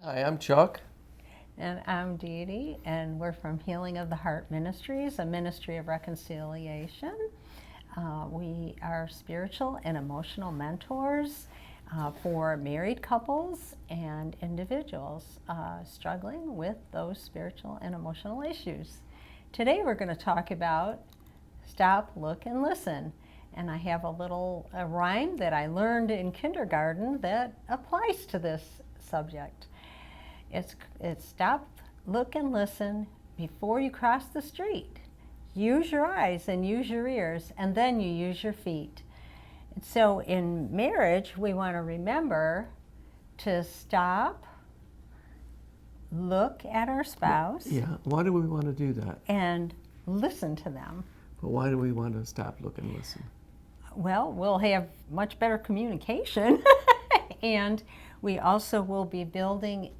Hi, I'm Chuck. And I'm Dee Dee, and we're from Healing of the Heart Ministries, a ministry of reconciliation. We are spiritual and emotional mentors for married couples and individuals struggling with those spiritual and emotional issues. Today we're going to talk about stop, look, and listen. And I have a rhyme that I learned in kindergarten that applies to this subject. It's stop, look, and listen before you cross the street. Use your eyes and use your ears, and then you use your feet. And so in marriage, we want to remember to stop, look at our spouse, Yeah, why do we want to do that? and listen to them. But why do we want to stop, look, and listen? Well, we'll have much better communication. And we also will be building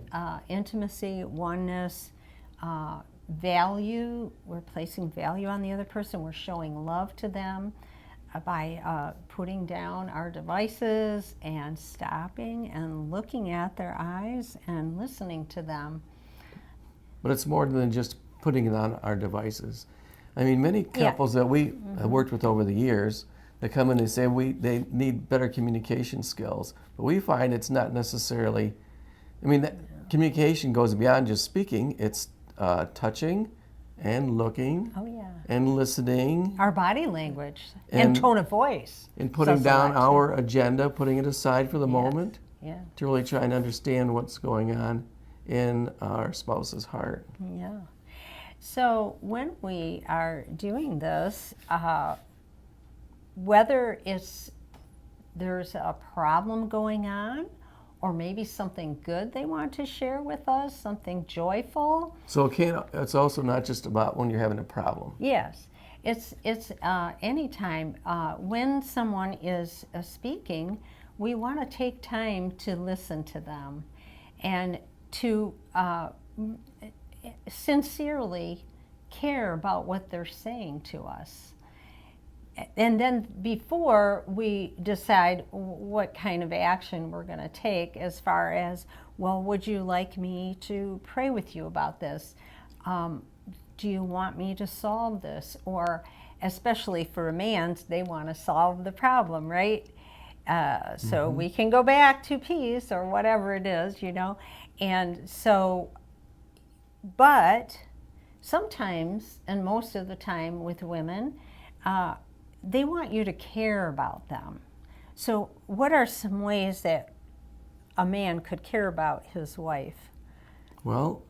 intimacy, oneness, value. We're placing value on the other person. We're showing love to them by putting down our devices and stopping and looking at their eyes and listening to them. But it's more than just putting it on our devices. I mean, many couples that we have worked with over the years, they come in and say they need better communication skills. But we find it's not necessarily, communication goes beyond just speaking. It's touching and looking Oh, yeah. and listening Our body language and tone of voice. and putting says a down lot, too. our agenda, putting it aside for the moment Yeah, to really try and understand what's going on in our spouse's heart. yeah. So when we are doing this, whether there's a problem going on, or maybe something good they want to share with us, something joyful. So it's also not just about when you're having a problem. Yes, it's anytime when someone is speaking, we want to take time to listen to them, and to sincerely care about what they're saying to us. And then before we decide what kind of action we're going to take, as far as, well, would you like me to pray with you about this? Do you want me to solve this? Or especially for a man, they want to solve the problem, right? So we can go back to peace or whatever it is, And so, but sometimes, and most of the time with women, they want you to care about them. So what are some ways that a man could care about his wife? Well,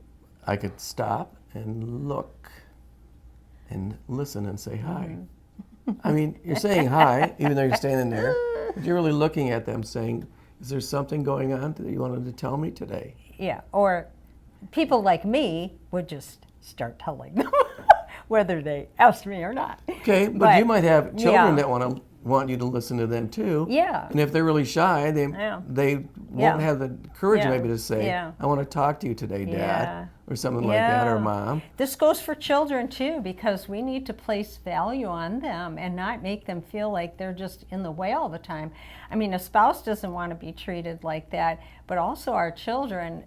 I could stop and look and listen and say hi. I mean, you're saying hi, even though you're standing there, but you're really looking at them saying, is there something going on that you wanted to tell me today? Yeah, or people like me would just start telling them whether they asked me or not. Okay, but you might have children yeah. that want you to listen to them too. Yeah. And if they're really shy, they won't have the courage Yeah. maybe to say, Yeah. I want to talk to you today, Dad, Yeah. or something like that, or Yeah. Mom. This goes for children too, because we need to place value on them and not make them feel like they're just in the way all the time. I mean, a spouse doesn't want to be treated like that, but also our children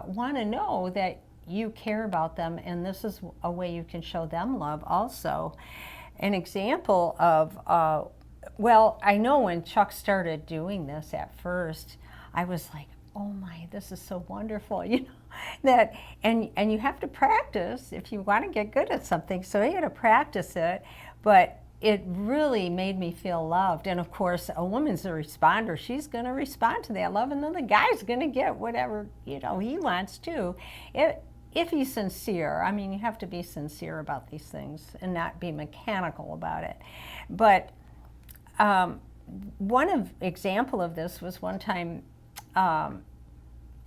want to know that you care about them, and this is a way you can show them love also. An example of, well, I know when Chuck started doing this at first, I was like, oh my, this is so wonderful, that, and you have to practice if you want to get good at something, so you got to practice it, but it really made me feel loved. And of course, a woman's a responder. She's going to respond to that love, and then the guy's going to get whatever he wants too. If he's sincere. I mean, you have to be sincere about these things and not be mechanical about it. But one example of this was one time,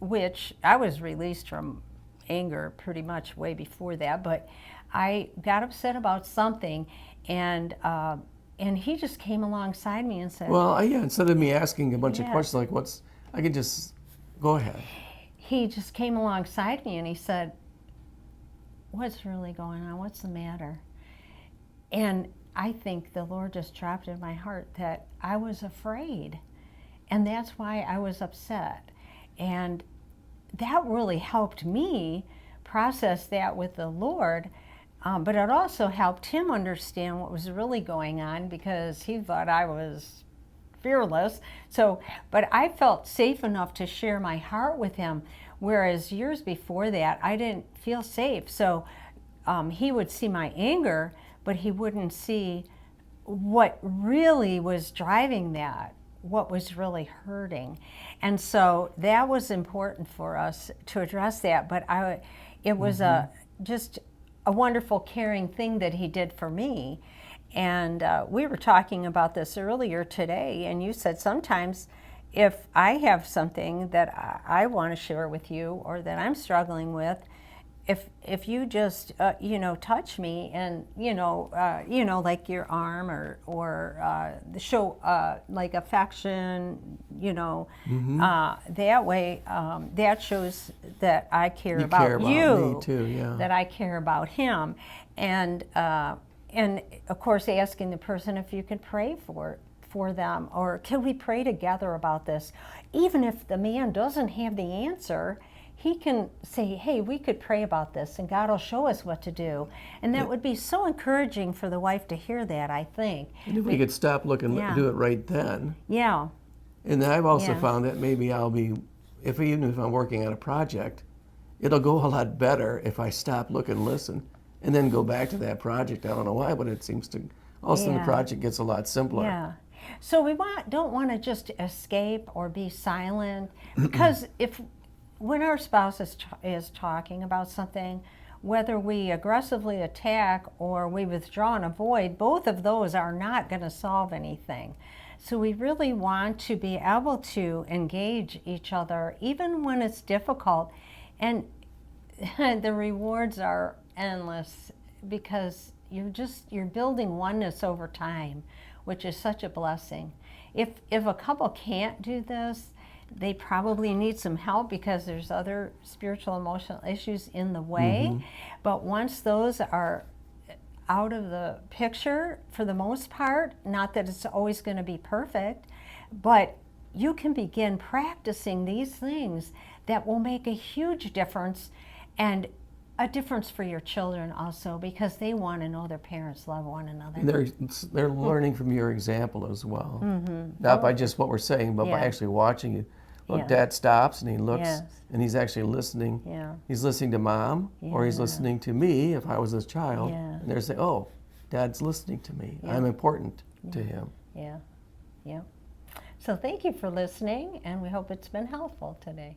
which I was released from anger pretty much way before that, but I got upset about something, and he just came alongside me and said, Well, yeah, instead of me asking a bunch of Yeah. questions like I could just go ahead. he just came alongside me and he said, what's really going on? What's the matter? And I think the Lord just dropped in my heart that I was afraid. And that's why I was upset. And that really helped me process that with the Lord. But it also helped him understand what was really going on, because he thought I was fearless. So, but I felt safe enough to share my heart with him, whereas years before that, I didn't feel safe. So he would see my anger, but he wouldn't see what really was driving that, what was really hurting. And so that was important for us to address that. But it was just a wonderful, caring thing that he did for me. And we were talking about this earlier today, and you said sometimes if I have something that I want to share with you, or that I'm struggling with, if you just touch me and like your arm, or show like affection, that way, that shows that I care You about care about you, me too, yeah. that I care about him, and of course asking the person if you can pray for them, or can we pray together about this, even if the man doesn't have the answer. He can say, hey, we could pray about this, and God will show us what to do. And that would be so encouraging for the wife to hear that, I think. And if we could stop, look, and Yeah. do it right then. Yeah, And I've also Yeah. found that maybe I'll be, even if I'm working on a project, it'll go a lot better if I stop, look, and listen, and then go back to that project. I don't know why, but it seems to, all of a sudden the Yeah. project gets a lot simpler. yeah. So we don't want to just escape or be silent, because when our spouse is talking about something, whether we aggressively attack or we withdraw and avoid, both of those are not going to solve anything. So we really want to be able to engage each other, even when it's difficult. And the rewards are endless, because you're building oneness over time, which is such a blessing. If a couple can't do this, they probably need some help, because there's other spiritual, emotional issues in the way. But once those are out of the picture, for the most part, not that it's always going to be perfect, but you can begin practicing these things that will make a huge difference, and a difference for your children also, because they want to know their parents love one another. And they're learning from your example as well. Not by just what we're saying, but by Yeah. actually watching you. Look, Yeah. Dad stops and he looks, Yes. and he's actually listening. Yeah. He's listening to Mom, or he's Yeah. listening to me if I was his child. Yeah. And they're saying, oh, Dad's listening to me. I'm important to him. Yeah, yeah. So thank you for listening, and we hope it's been helpful today.